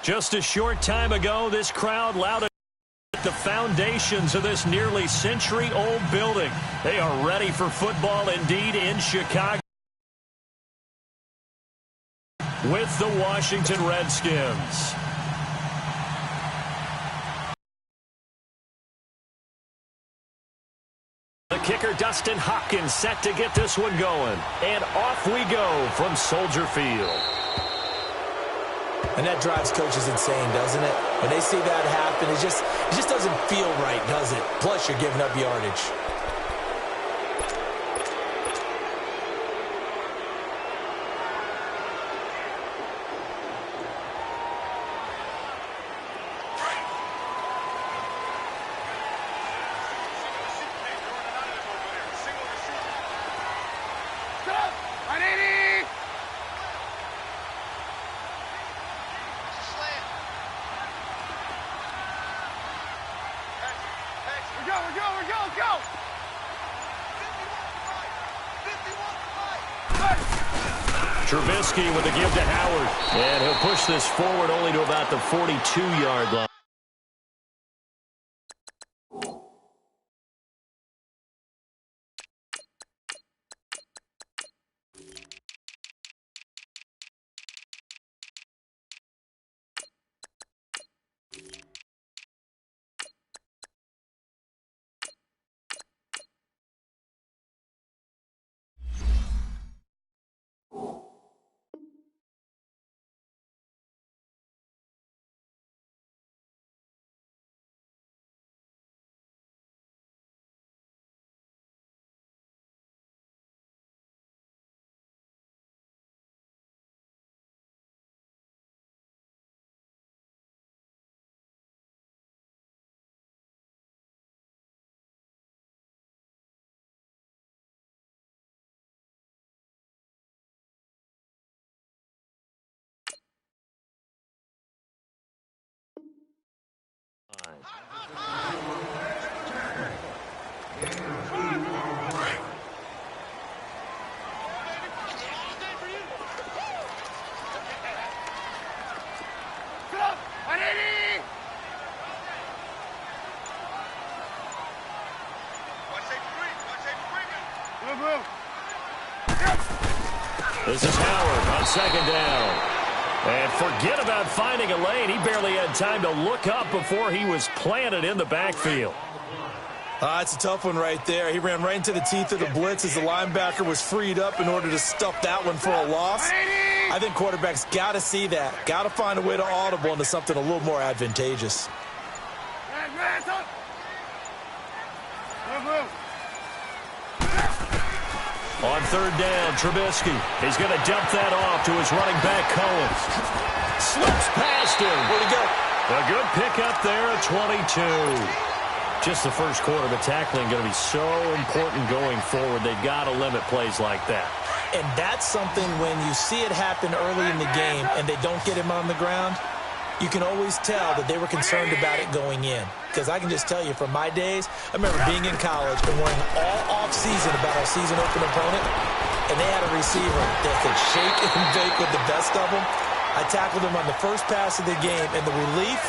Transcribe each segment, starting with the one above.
Just a short time ago, this crowd lauded the foundations of this nearly century-old building. They are ready for football indeed in Chicago with the Washington Redskins. The kicker, Dustin Hopkins, set to get this one going. And off we go from Soldier Field. And that drives coaches insane, doesn't it? When they see that happen, it just doesn't feel right, does it? Plus, you're giving up yardage. Trubisky with a give to Howard. And he'll push this forward only to about the 42-yard line. This is Howard on second down. And forget about finding a lane. He barely had time to look up before he was planted in the backfield. It's a tough one right there. He ran right into the teeth of the blitz as the linebacker was freed up in order to stuff that one for a loss. I think quarterbacks got to see that. Got to find a way to audible into something a little more advantageous. On third down, Trubisky. He's going to dump that off to his running back, Cohen. Slips past him. Where'd he go? A good pickup there at 22. Just the first quarter, but tackling going to be so important going forward. They've got to limit plays like that. And that's something when you see it happen early in the game and they don't get him on the ground, you can always tell that they were concerned about it going in. Because I can just tell you from my days, I remember being in college and worrying all off-season about our season-open opponent, and they had a receiver that could shake and bake with the best of them. I tackled him on the first pass of the game, and the relief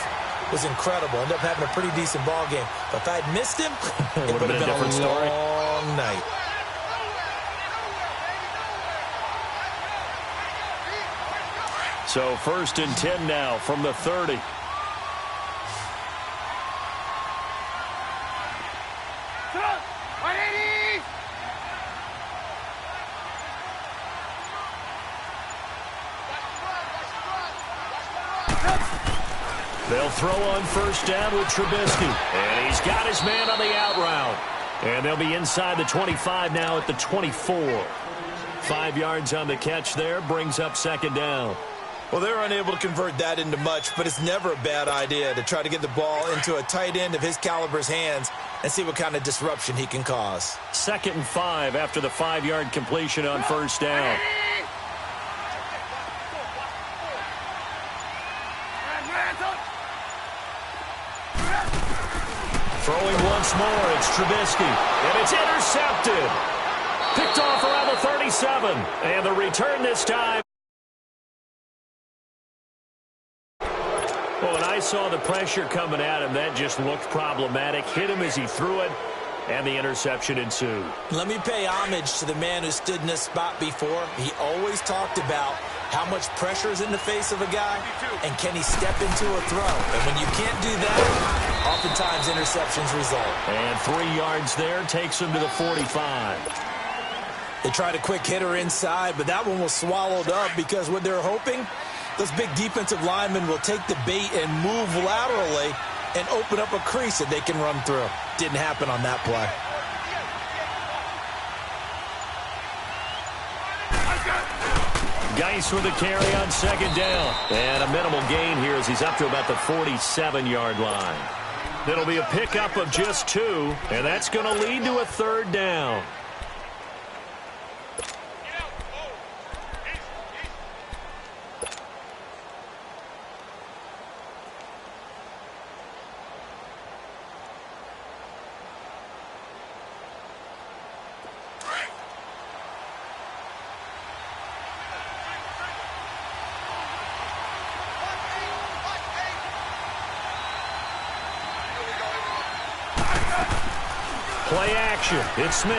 was incredible. Ended up having a pretty decent ball game. But if I'd missed him, it would have been a long night. So 1st and 10 now from the 30. They'll throw on first down with Trubisky. And he's got his man on the out route. And they'll be inside the 25 now at the 24. 5 yards on the catch there, brings up second down. Well, they're unable to convert that into much, but it's never a bad idea to try to get the ball into a tight end of his caliber's hands and see what kind of disruption he can cause. 2nd and 5 after the 5-yard completion on first down. Throwing once more, it's Trubisky, and it's intercepted. Picked off around the 37, and the return this time Well, when I saw the pressure coming at him, that just looked problematic. Hit him as he threw it, and the interception ensued. Let me pay homage to the man who stood in this spot before. He always talked about how much pressure is in the face of a guy, and can he step into a throw. And when you can't do that, oftentimes interceptions result. And 3 yards there takes him to the 45. They tried a quick hitter inside, but that one was swallowed up because what they're hoping, those big defensive linemen will take the bait and move laterally and open up a crease that they can run through. Didn't happen on that play. Geis with a carry on second down. And a minimal gain here as he's up to about the 47-yard line. It'll be a pickup of just 2, and that's going to lead to a 3rd down. Play action. It's Smith.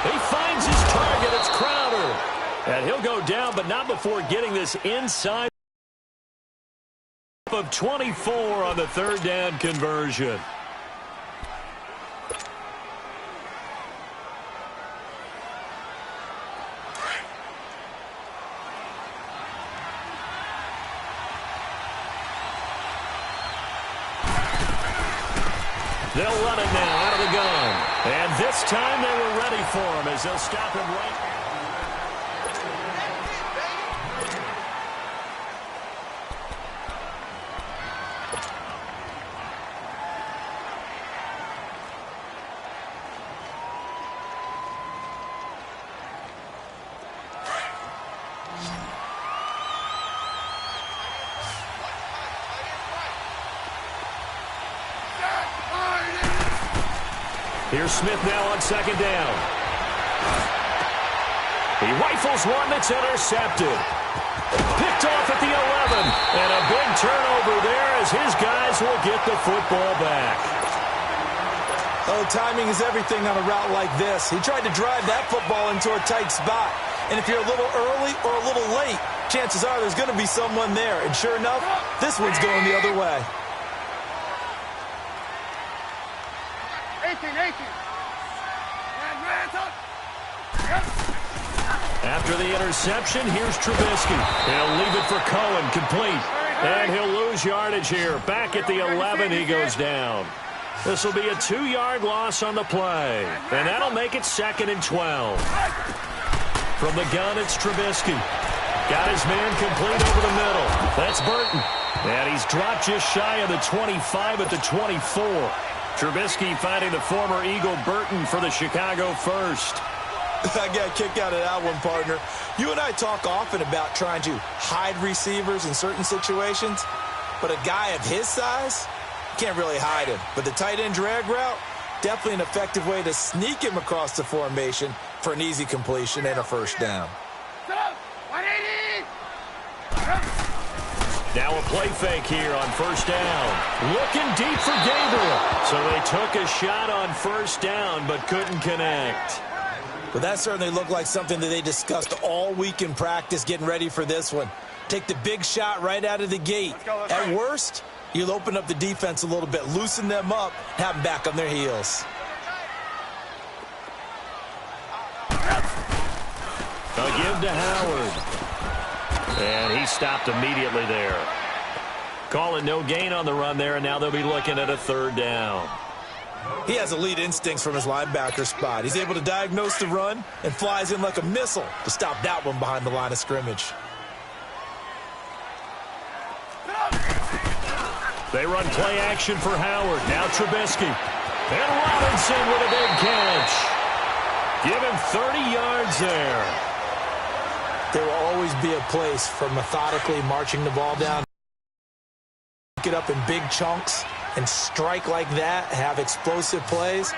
He finds his target. It's Crowder. And he'll go down, but not before getting this inside of 24 on the 3rd down conversion. They'll run it now out of the gun. And this time they were ready for him as they'll stop him right. Here's Smith now on second down. He rifles one that's intercepted. Picked off at the 11. And a big turnover there as his guys will get the football back. Oh, timing is everything on a route like this. He tried to drive that football into a tight spot. And if you're a little early or a little late, chances are there's going to be someone there. And sure enough, this one's going the other way. 18. After the interception, here's Trubisky. He'll leave it for Cohen, complete. And he'll lose yardage here. Back at the 11, he goes down. This will be a 2-yard loss on the play. And that'll make it 2nd and 12. From the gun, it's Trubisky. Got his man complete over the middle. That's Burton. And he's dropped just shy of the 25 at the 24. Trubisky finding the former Eagle Burton for the Chicago first. I got a kick out of that one, partner. You and I talk often about trying to hide receivers in certain situations, but a guy of his size, can't really hide him. But the tight end drag route, definitely an effective way to sneak him across the formation for an easy completion and a 1st down. Now a play fake here on 1st down. Looking deep for Gabriel. So they took a shot on 1st down but couldn't connect. Well, that certainly looked like something that they discussed all week in practice getting ready for this one. Take the big shot right out of the gate. At worst, you'll open up the defense a little bit, loosen them up, have them back on their heels. A give to Howard. And he stopped immediately there. Calling no gain on the run there, and now they'll be looking at a 3rd down. He has elite instincts from his linebacker spot. He's able to diagnose the run and flies in like a missile to stop that one behind the line of scrimmage. They run play action for Howard. Now Trubisky. And Robinson with a big catch. Give him 30 yards there. There will always be a place for methodically marching the ball down. Pick it up in big chunks and strike like that, have explosive plays.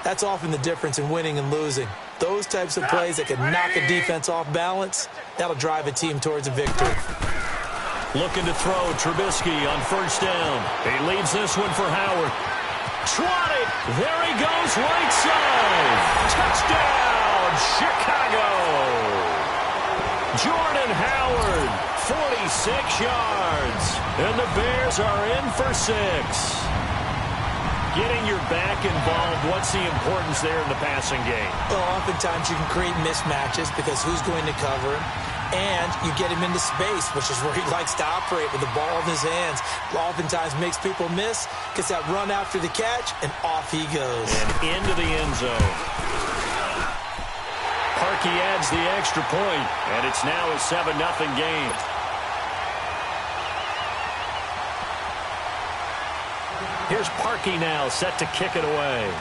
That's often the difference in winning and losing. Those types of plays that can knock a defense off balance, that'll drive a team towards a victory. Looking to throw, Trubisky on first down. He leaves this one for Howard. Swatted. There he goes, right side. Touchdown, Chicago. Jordan Howard, 46 yards. And the Bears are in for 6. Getting your back involved, what's the importance there in the passing game? Well, oftentimes you can create mismatches because who's going to cover him? And you get him into space, which is where he likes to operate with the ball in his hands. Oftentimes makes people miss, gets that run after the catch, and off he goes. And into the end zone. Parkey adds the extra point, and it's now a 7-0 game. Here's Parkey now, set to kick it away.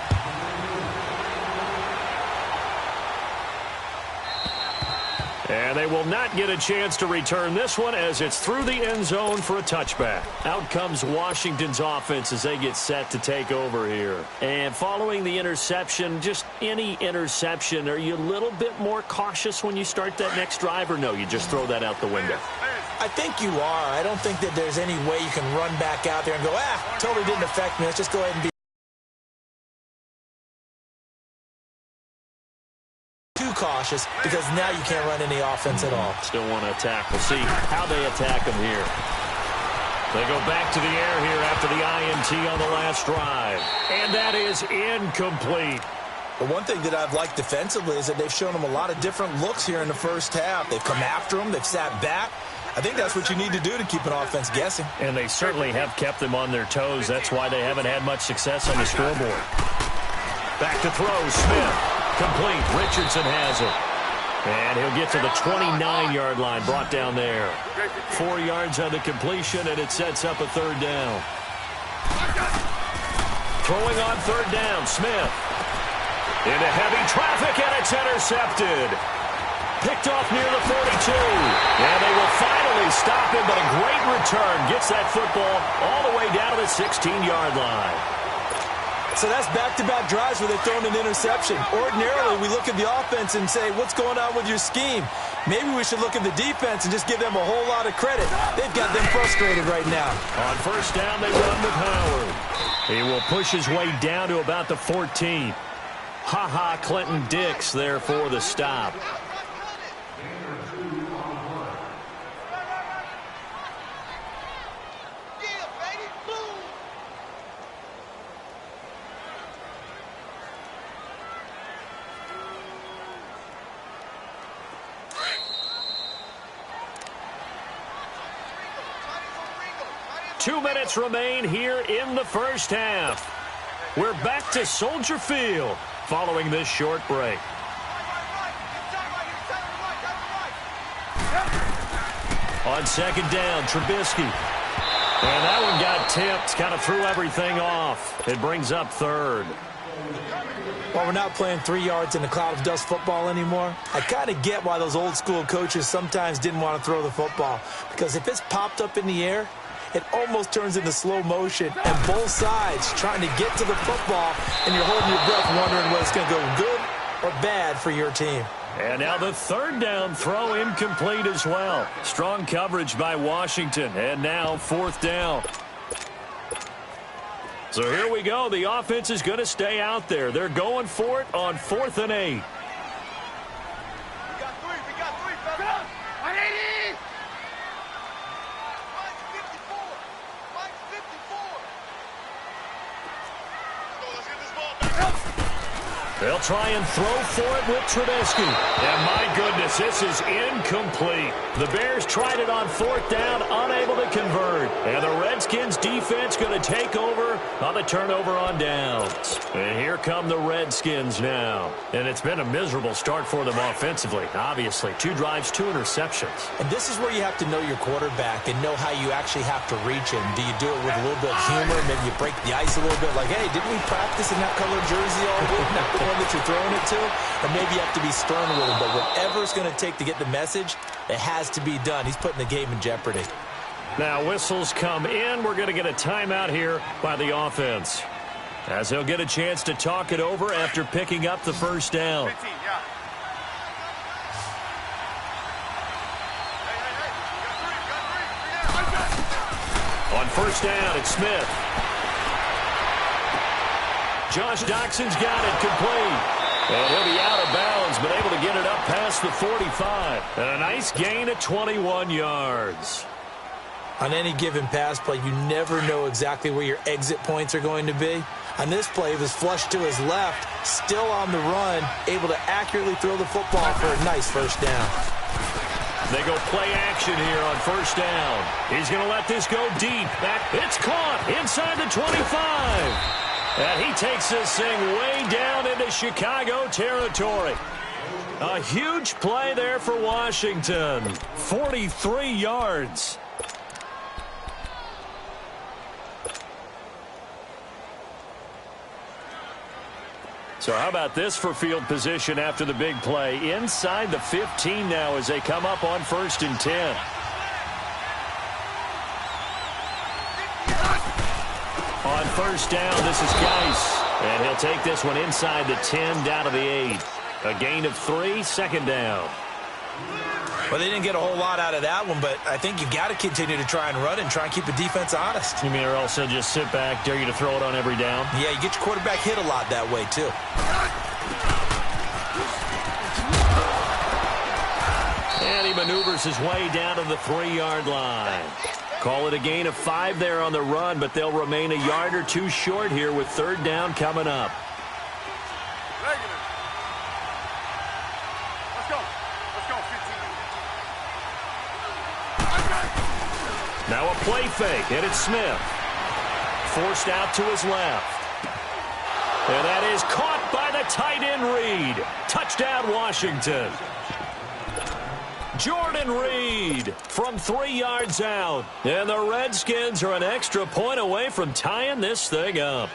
And they will not get a chance to return this one as it's through the end zone for a touchback. Out comes Washington's offense as they get set to take over here. And following the interception, just any interception, are you a little bit more cautious when you start that next drive, or no, you just throw that out the window? I think you are. I don't think that there's any way you can run back out there and go, totally didn't affect me. Let's just go ahead and be too cautious because now you can't run any offense at all. Still want to attack. We'll see how they attack them here. They go back to the air here after the INT on the last drive. And that is incomplete. But one thing that I've liked defensively is that they've shown them a lot of different looks here in the first half. They've come after them. They've sat back. I think that's what you need to do to keep an offense guessing. And they certainly have kept them on their toes. That's why they haven't had much success on the scoreboard. Back to throw, Smith. Complete. Richardson has it. And he'll get to the 29-yard line, brought down there. 4 yards on the completion, and it sets up a third down. Throwing on third down, Smith. Into heavy traffic, and it's intercepted. Picked off near the 42. And they will finally stop him, but a great return. Gets that football all the way down to the 16-yard line. So that's back-to-back drives where they've thrown an interception. Ordinarily, we look at the offense and say, what's going on with your scheme? Maybe we should look at the defense and just give them a whole lot of credit. They've got them frustrated right now. On first down, they run with Howard. He will push his way down to about the 14. Ha-ha, Clinton Dix there for the stop. Two minutes remain here in the first half. We're back to Soldier Field following this short break. On second down, Trubisky. And that one got tipped, kind of threw everything off. It brings up third. Well, we're not playing 3 yards in a cloud of dust football anymore. I kind of get why those old school coaches sometimes didn't want to throw the football. Because if it's popped up in the air, it almost turns into slow motion, and both sides trying to get to the football, and you're holding your breath wondering whether it's going to go good or bad for your team. And now the third down throw incomplete as well. Strong coverage by Washington, and now fourth down. So here we go. The offense is going to stay out there. They're going for it on 4th and 8. They'll try and throw for it with Trubisky. And my goodness, this is incomplete. The Bears tried it on 4th down, unable to convert. And the Redskins defense going to take over on the turnover on downs. And here come the Redskins now. And it's been a miserable start for them offensively, obviously. 2 drives, 2 interceptions. And this is where you have to know your quarterback and know how you actually have to reach him. Do you do it with a little bit of humor? Maybe you break the ice a little bit like, hey, didn't we practice in that colored jersey all week? That you're throwing it to, or maybe you have to be stern with him. But whatever it's going to take to get the message, it has to be done. He's putting the game in jeopardy. Now whistles come in. We're going to get a timeout here by the offense, as he'll get a chance to talk it over after picking up the first down. 15, yeah. Hey, got three. On first down, it's Smith. Josh Doxson's got it complete. And he'll be out of bounds, but able to get it up past the 45. And a nice gain of 21 yards. On any given pass play, you never know exactly where your exit points are going to be. On this play, it was flushed to his left, still on the run, able to accurately throw the football for a nice first down. They go play action here on first down. He's going to let this go deep. It's caught inside the 25. And he takes this thing way down into Chicago territory. A huge play there for Washington. 43 yards. So how about this for field position after the big play? Inside the 15 now as they come up on first and 10. On first down, this is Geis. And he'll take this one inside the 10 down to the 8. A gain of 3, second down. Well, they didn't get a whole lot out of that one, but I think you've got to continue to try and run and try and keep the defense honest. You mean or also just sit back, dare you to throw it on every down? Yeah, you get your quarterback hit a lot that way, too. And he maneuvers his way down to the 3-yard line. Call it a gain of 5 there on the run, but they'll remain a yard or two short here with third down coming up. Now a play fake, and it's Smith. Forced out to his left. And that is caught by the tight end Reed. Touchdown, Washington. Jordan Reed from 3 yards out. And the Redskins are an extra point away from tying this thing up.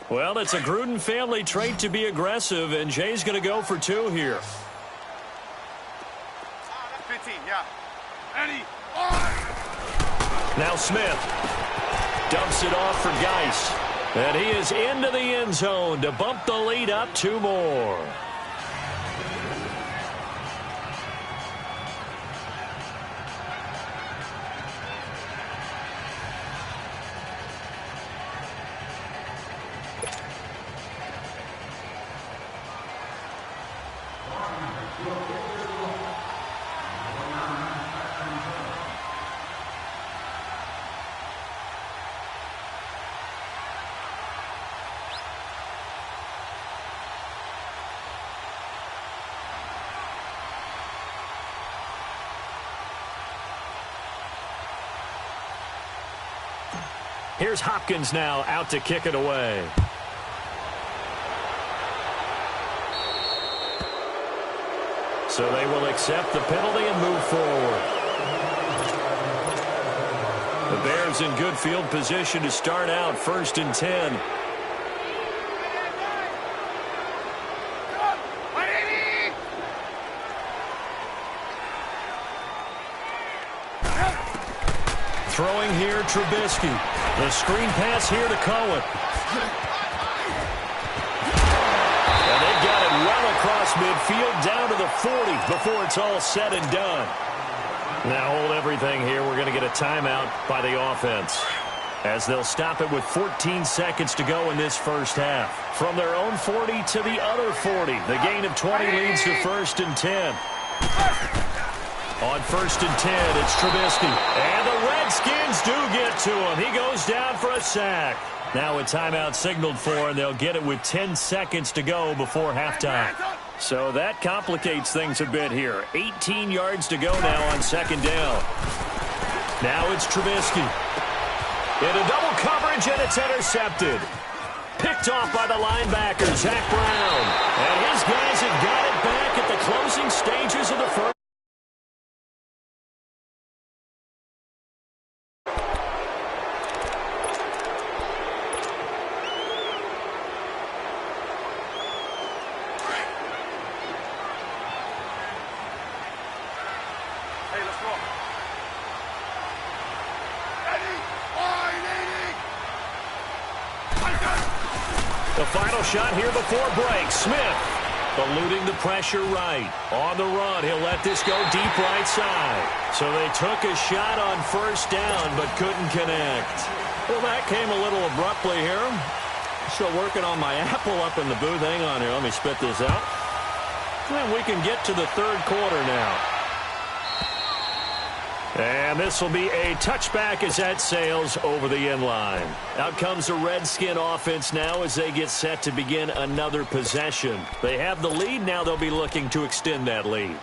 Well, it's a Gruden family trait to be aggressive, and Jay's going to go for 2 here. 15, yeah. Ready? Now Smith dumps it off for Geis. And he is into the end zone to bump the lead up 2 more. Here's Hopkins now out to kick it away. So they will accept the penalty and move forward. The Bears in good field position to start out first and 10. Throwing here, Trubisky. The screen pass here to Cohen. And they've got it well across midfield down to the 40 before it's all said and done. Now hold everything here. We're going to get a timeout by the offense, as they'll stop it with 14 seconds to go in this first half. From their own 40 to the other 40. The gain of 20 leads to first and 10. On first and 10, it's Trubisky. And the Redskins do get to him. He goes down for a sack. Now a timeout signaled for, and they'll get it with 10 seconds to go before halftime. So that complicates things a bit here. 18 yards to go now on second down. Now it's Trubisky. Into double coverage, and it's intercepted. Picked off by the linebacker, Zach Brown. And his guys have got it back at the closing stages of the first. The final shot here before break. Smith eluding the pressure right. On the run, he'll let this go deep right side. So they took a shot on first down but couldn't connect. Well, that came a little abruptly here. Still working on my apple up in the booth. Hang on here. Let me spit this out. And we can get to the third quarter now. And this will be a touchback as that sails over the end line. Out comes the Redskin offense now as they get set to begin another possession. They have the lead. Now they'll be looking to extend that lead.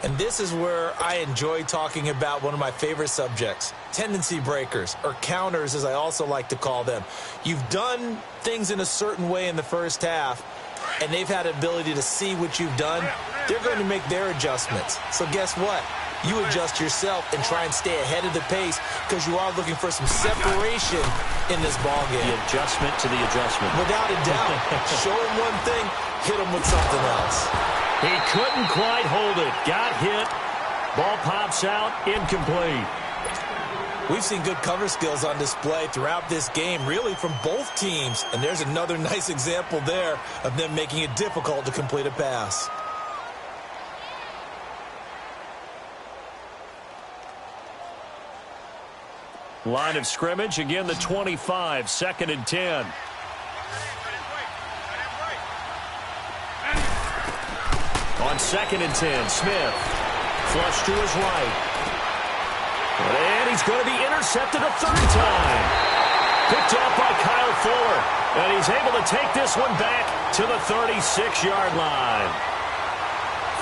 And this is where I enjoy talking about one of my favorite subjects, tendency breakers, or counters as I also like to call them. You've done things in a certain way in the first half, and they've had the ability to see what you've done. They're going to make their adjustments. So guess what? You adjust yourself and try and stay ahead of the pace because you are looking for some separation in this ballgame. The adjustment to the adjustment. Without a doubt. Show him one thing, hit him with something else. He couldn't quite hold it. Got hit. Ball pops out. Incomplete. We've seen good cover skills on display throughout this game, really from both teams. And there's another nice example there of them making it difficult to complete a pass. Line of scrimmage, again the 25, 2nd and 10. On 2nd and 10, Smith. Flush to his right. And he's going to be intercepted a third time. Picked up by Kyle Fuller. And he's able to take this one back to the 36-yard line.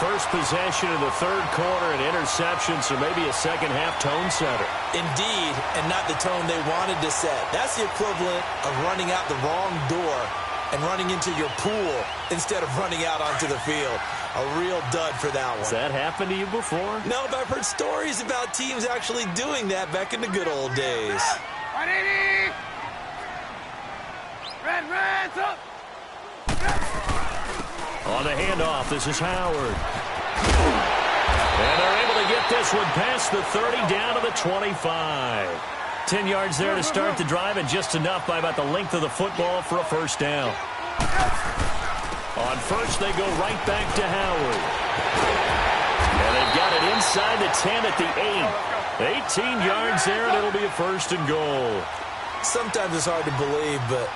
First possession of the third quarter, an interception, so maybe a second-half tone setter. Indeed, and not the tone they wanted to set. That's the equivalent of running out the wrong door and running into your pool instead of running out onto the field. A real dud for that one. Has that happened to you before? No, but I've heard stories about teams actually doing that back in the good old days. Red, up! On the handoff, this is Howard. And they're able to get this one past the 30 down to the 25. 10 yards there to start the drive and just enough by about the length of the football for a first down. On first, they go right back to Howard. And they've got it inside the 10 at the 8. 18 yards there, and it'll be a first and goal. Sometimes it's hard to believe, but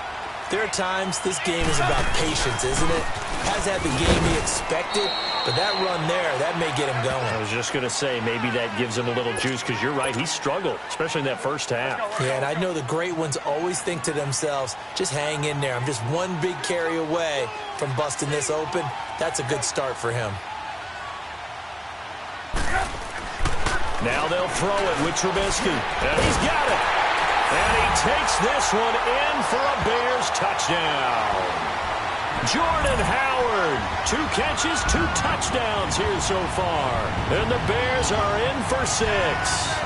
there are times this game is about patience, isn't it? Has had the game he expected, but that run there, that may get him going. I was just going to say, maybe that gives him a little juice, because you're right, he struggled, especially in that first half. Yeah, and I know the great ones always think to themselves, just hang in there. I'm just one big carry away from busting this open. That's a good start for him. Now they'll throw it with Trubisky, and he's got it. And he takes this one in for a Bears touchdown. Jordan Howard, 2 catches, 2 touchdowns here so far. And the Bears are in for 6.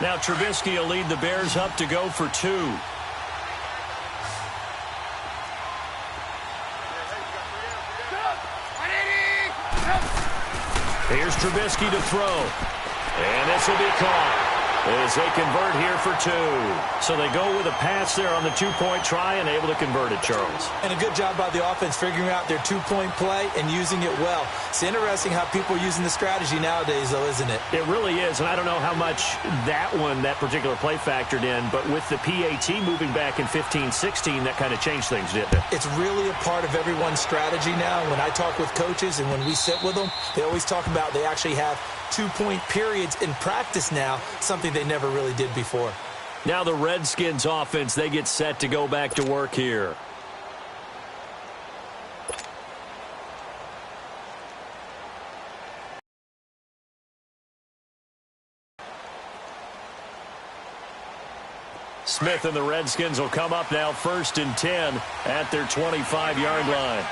Now Trubisky will lead the Bears up to go for 2. Here's Trubisky to throw. And this will be caught as they convert here for 2. So they go with a pass there on the 2-point try and able to convert it, Charles. And a good job by the offense figuring out their 2-point play and using it well. It's interesting how people are using the strategy nowadays, though, isn't it? It really is, and I don't know how much that particular play factored in, but with the PAT moving back in 15-16, that kind of changed things, didn't it? It's really a part of everyone's strategy now. When I talk with coaches and when we sit with them, they always talk about they actually have 2-point periods in practice now, something they never really did before. Now the Redskins offense, they get set to go back to work here. Smith and the Redskins will come up now 1st and 10 at their 25-yard line.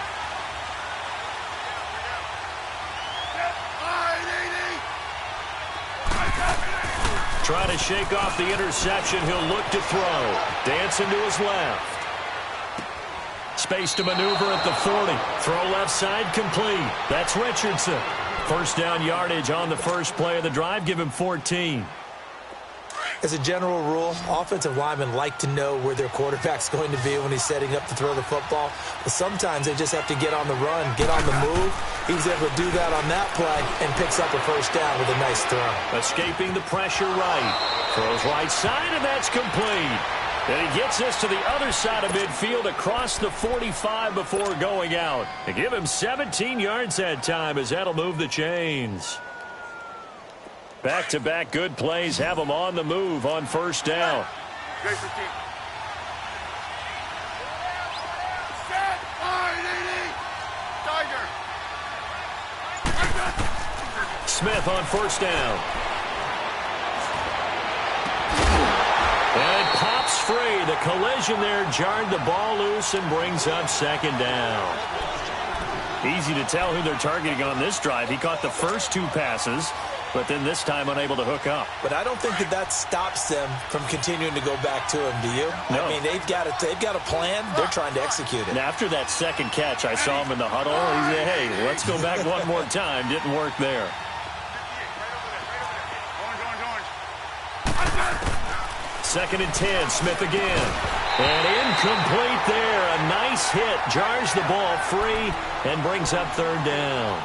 Trying to shake off the interception. He'll look to throw. Dancing to his left. Space to maneuver at the 40. Throw left side complete. That's Richardson. First down yardage on the first play of the drive. Give him 14. As a general rule, offensive linemen like to know where their quarterback's going to be when he's setting up to throw the football. But sometimes they just have to get on the run, get on the move. He was able to do that on that play and picks up a first down with a nice throw. Escaping the pressure right. Throws right side, and that's complete. And he gets this to the other side of midfield across the 45 before going out. They give him 17 yards that time as that'll move the chains. Back-to-back good plays have him on the move on first down. Smith on first down. And it pops free. The collision there jarred the ball loose and brings up second down. Easy to tell who they're targeting on this drive. He caught the first two passes, but then this time unable to hook up. But I don't think that stops them from continuing to go back to him, do you? No. I mean, they've got a plan. They're trying to execute it. And after that second catch, I saw him in the huddle. He said, hey, let's go back one more time. Didn't work there. Second and 10, Smith again. And incomplete there. A nice hit. Jars the ball free and brings up third down.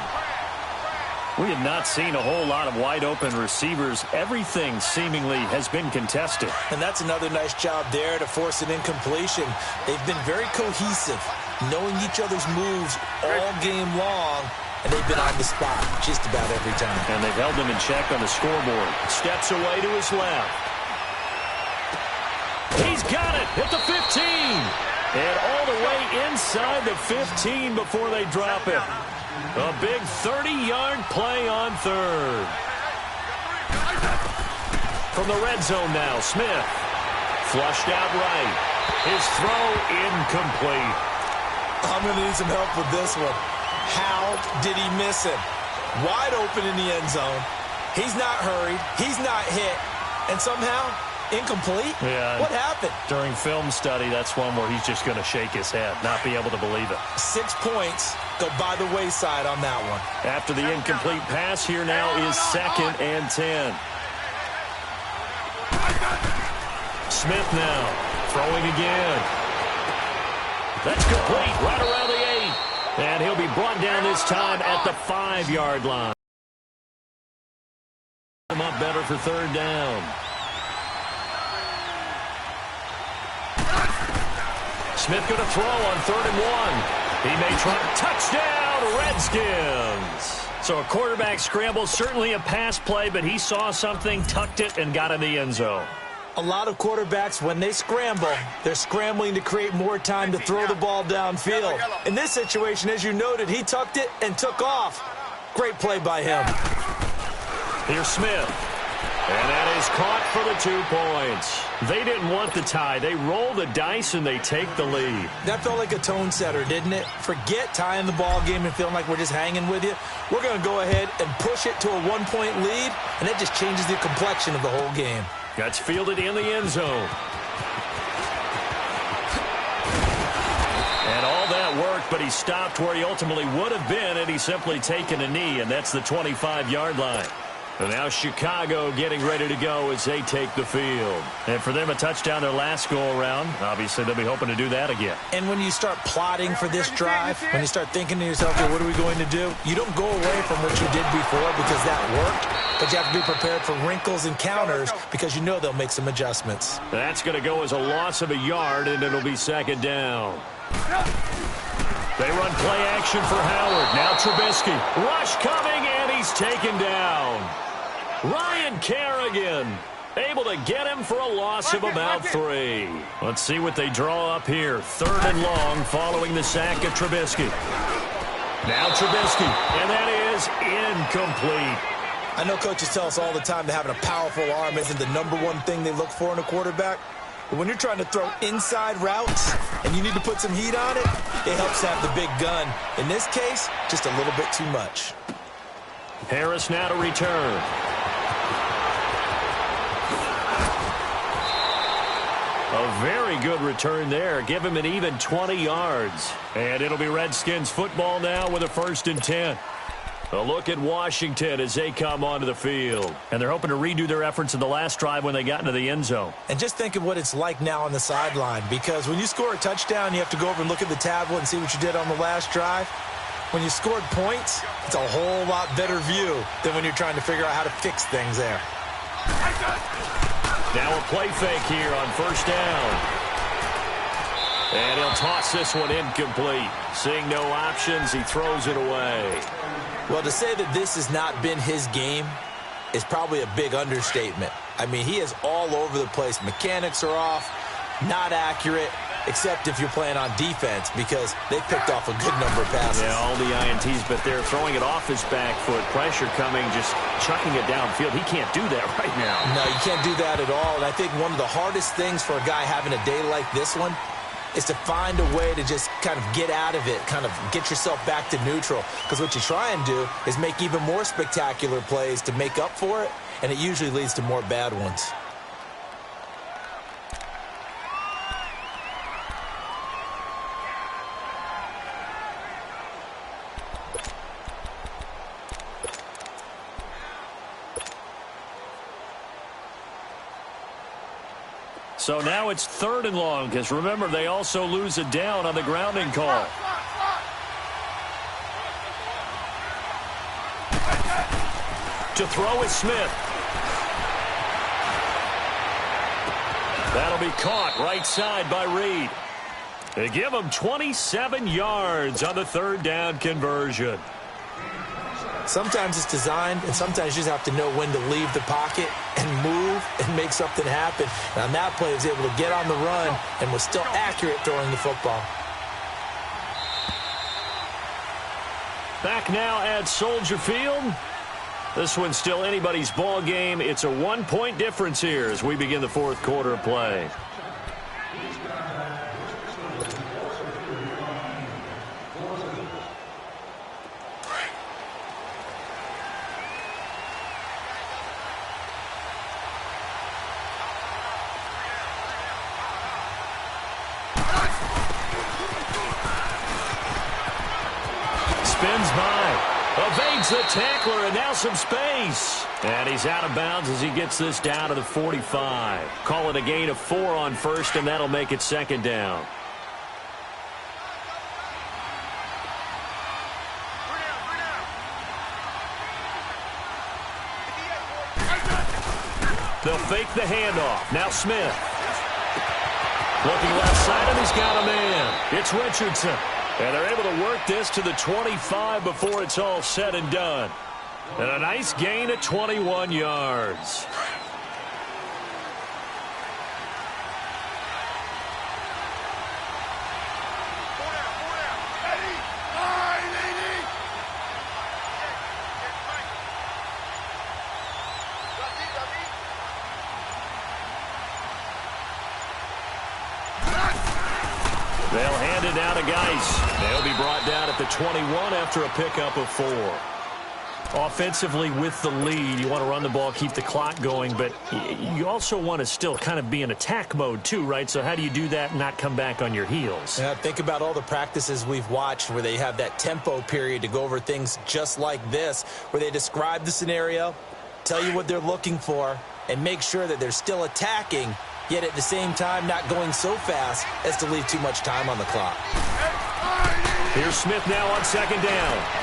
We have not seen a whole lot of wide-open receivers. Everything seemingly has been contested. And that's another nice job there to force an incompletion. They've been very cohesive, knowing each other's moves all game long, and they've been on the spot just about every time. And they've held them in check on the scoreboard. Steps away to his left. He's got it at the 15. And all the way inside the 15 before they drop it. A big 30-yard play on third. From the red zone now, Smith. Flushed out right. His throw incomplete. I'm going to need some help with this one. How did he miss him? Wide open in the end zone. He's not hurried. He's not hit. And somehow, incomplete? Yeah. What happened? During film study, that's one where he's just going to shake his head, not be able to believe it. 6 points go by the wayside on that one. After the incomplete pass, here now is second and 10. Smith now throwing again. That's complete right around the 8. And he'll be brought down this time at the 5-yard line. Him up better for third down. Smith going to throw on 3rd and 1. He may try. Touchdown, Redskins. So a quarterback scramble, certainly a pass play, but he saw something, tucked it, and got in the end zone. A lot of quarterbacks, when they scramble, they're scrambling to create more time to throw the ball downfield. In this situation, as you noted, he tucked it and took off. Great play by him. Here's Smith. And that is caught for the 2 points. They didn't want the tie. They roll the dice and they take the lead. That felt like a tone setter, didn't it? Forget tying the ball game and feeling like we're just hanging with you. We're going to go ahead and push it to a 1-point lead, and that just changes the complexion of the whole game. That's fielded in the end zone. And all that worked, but he stopped where he ultimately would have been had he simply taken a knee, and that's the 25-yard line. And now Chicago getting ready to go as they take the field. And for them, a touchdown their last go-around. Obviously, they'll be hoping to do that again. And when you start plotting for this drive, when you start thinking to yourself, hey, what are we going to do? You don't go away from what you did before because that worked. But you have to be prepared for wrinkles and counters because you know they'll make some adjustments. That's going to go as a loss of a yard, and it'll be second down. They run play action for Howard. Now Trubisky. Rush coming, and he's taken down. Ryan Kerrigan able to get him for a loss of about 3. Let's see what they draw up here. 3rd and long following the sack of Trubisky. Now Trubisky, and that is incomplete. I know coaches tell us all the time that having a powerful arm isn't the #1 thing they look for in a quarterback. But when you're trying to throw inside routes and you need to put some heat on it, it helps to have the big gun. In this case, just a little bit too much. Harris now to return. A very good return there. Give him an even 20 yards. And it'll be Redskins football now with a 1st and 10. A look at Washington as they come onto the field. And they're hoping to redo their efforts in the last drive when they got into the end zone. And just think of what it's like now on the sideline, because when you score a touchdown, you have to go over and look at the tablet and see what you did on the last drive. When you scored points, it's a whole lot better view than when you're trying to figure out how to fix things there. Now a play fake here on 1st down. And he'll toss this one incomplete. Seeing no options, he throws it away. Well, to say that this has not been his game is probably a big understatement. I mean, he is all over the place. Mechanics are off, not accurate, except if you're playing on defense, because they picked off a good number of passes. Yeah, all the INTs, but they're throwing it off his back foot. Pressure coming, just chucking it downfield. He can't do that right now. No, you can't do that at all. And I think one of the hardest things for a guy having a day like this one is to find a way to just kind of get out of it, kind of get yourself back to neutral. Because what you try and do is make even more spectacular plays to make up for it, and it usually leads to more bad ones. So now it's 3rd and long, because remember, they also lose a down on the grounding call. To throw is Smith. That'll be caught right side by Reed. They give him 27 yards on the 3rd down conversion. Sometimes it's designed, and sometimes you just have to know when to leave the pocket and move and make something happen. And on that play, he was able to get on the run and was still accurate throwing the football. Back now at Soldier Field. This one's still anybody's ball game. It's a 1-point difference here as we begin the 4th quarter of play. Spins by, evades the tackler, and now some space. And he's out of bounds as he gets this down to the 45. Call it a gain of 4 on 1st, and that'll make it 2nd down. They'll fake the handoff. Now Smith. Looking left side, and he's got a man. It's Richardson. And they're able to work this to the 25 before it's all said and done. And a nice gain of 21 yards. They'll hand it down to Geis. They'll be brought down at the 21 after a pickup of 4. Offensively with the lead, you want to run the ball, keep the clock going, but you also want to still kind of be in attack mode too, right? So how do you do that and not come back on your heels? Yeah, think about all the practices we've watched where they have that tempo period to go over things just like this, where they describe the scenario, tell you what they're looking for, and make sure that they're still attacking, yet at the same time not going so fast as to leave too much time on the clock. Here's Smith now on 2nd down.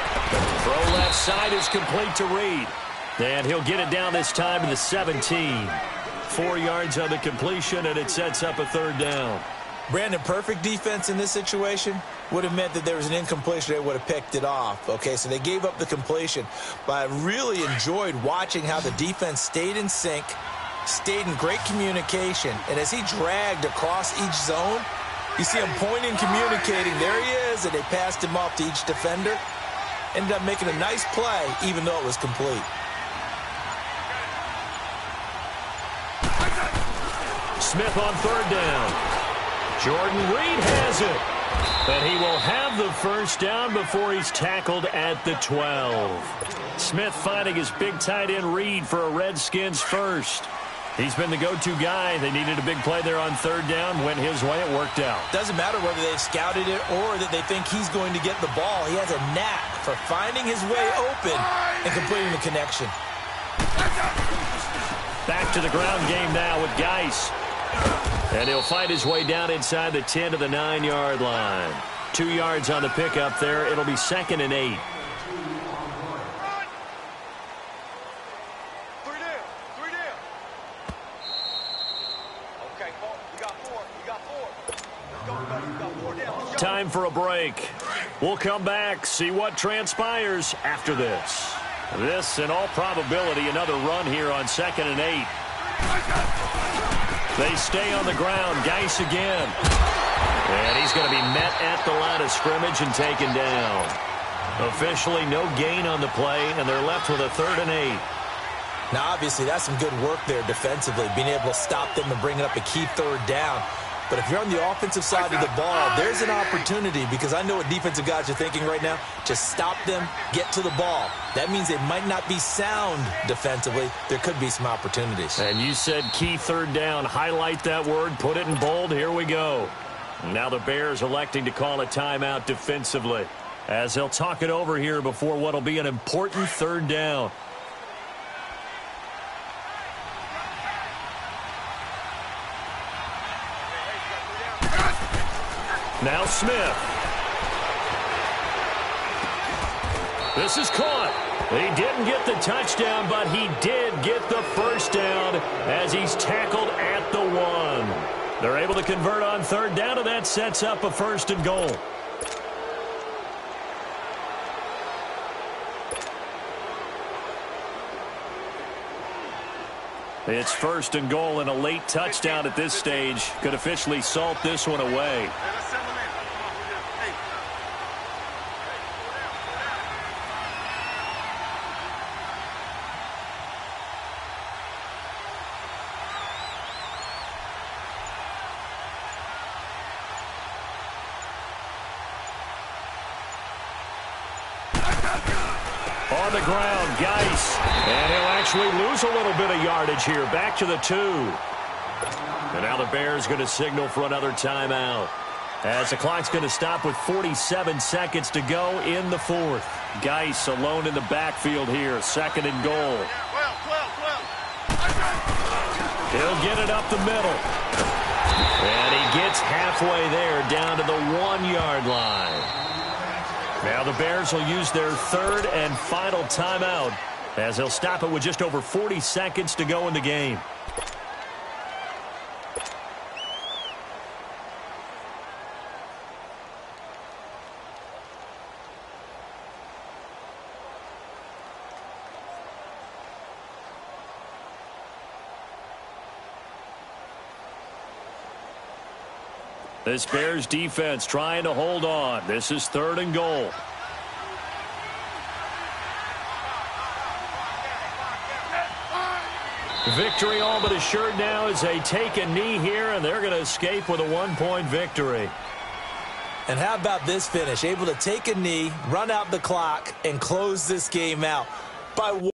Throw left side is complete to Reed. And he'll get it down this time to the 17. 4 yards on the completion, and it sets up a 3rd down. Brandon, perfect defense in this situation would have meant that there was an incompletion. They would have picked it off. Okay, so they gave up the completion. But I really enjoyed watching how the defense stayed in sync, stayed in great communication, and as he dragged across each zone, you see him pointing, communicating. There he is, and they passed him off to each defender. Ended up making a nice play, even though it was complete. Smith on 3rd down. Jordan Reed has it. And he will have the 1st down before he's tackled at the 12. Smith finding his big tight end Reed for a Redskins 1st. He's been the go-to guy. They needed a big play there on third down. Went his way. It worked out. Doesn't matter whether they've scouted it or that they think he's going to get the ball. He has a knack for finding his way open and completing the connection. Back to the ground game now with Geis. And he'll fight his way down inside the 10 to the 9-yard line. 2 yards on the pickup there. It'll be 2nd and 8. Time for a break. We'll come back, see what transpires after this. This, in all probability, another run here on 2nd and 8. They stay on the ground. Geis again. And he's going to be met at the line of scrimmage and taken down. Officially no gain on the play, and they're left with a 3rd and 8. Now, obviously, that's some good work there defensively, being able to stop them and bring up a key 3rd down. But if you're on the offensive side of the ball, there's an opportunity, because I know what defensive guys are thinking right now. Just stop them, get to the ball. That means they might not be sound defensively. There could be some opportunities. And you said key 3rd down. Highlight that word. Put it in bold. Here we go. Now the Bears electing to call a timeout defensively, as they'll talk it over here before what will be an important 3rd down. Now Smith. This is caught. He didn't get the touchdown, but he did get the 1st down as he's tackled at the 1. They're able to convert on 3rd down, and that sets up a 1st and goal. It's 1st and goal, and a late touchdown at this stage could officially salt this one away. On the ground, Geis. And he'll actually lose a little bit of yardage here. Back to the 2. And now the Bears going to signal for another timeout, as the clock's going to stop with 47 seconds to go in the 4th. Geis alone in the backfield here. 2nd and goal. He'll get it up the middle. And he gets halfway there, down to the 1-yard line. Now the Bears will use their 3rd and final timeout, as they'll stop it with just over 40 seconds to go in the game. This Bears defense trying to hold on. This is 3rd and goal. Victory all but assured now as they take a knee here, and they're going to escape with a 1-point victory. And how about this finish? Able to take a knee, run out the clock, and close this game out by 1.